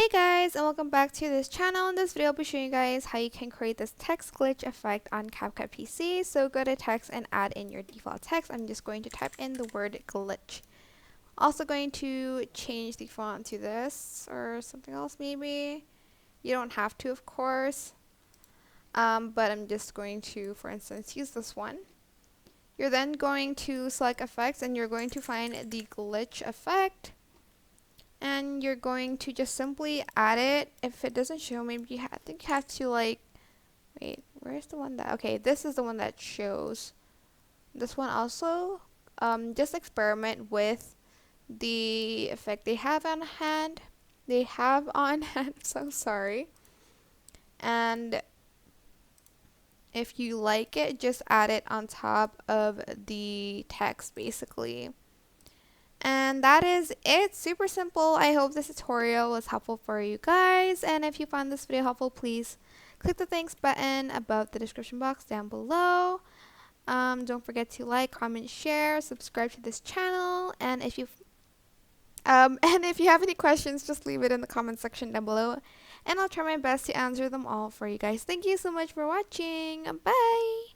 Hey guys, and welcome back to this channel. In this video I'll be showing you guys how you can create this text glitch effect on CapCut PC. So go to text and add in your default text. I'm just going to type in the word glitch. Also going to change the font to this or something else maybe. You don't have to, of course, but I'm just going to, for instance, use this one. You're then going to select effects and you're going to find the glitch effect. And you're going to just simply add it. If it doesn't show, maybe I think you have to wait, where's the one that, okay, this is the one that shows. This one also, just experiment with the effect they have on hand. So sorry. And if you like it, just add it on top of the text basically. And that is it. Super simple. I hope this tutorial was helpful for you guys. And if you found this video helpful, please click the thanks button above the description box down below. Don't forget to like, comment, share, subscribe to this channel. And if you have any questions, just leave it in the comment section down below. And I'll try my best to answer them all for you guys. Thank you so much for watching. Bye!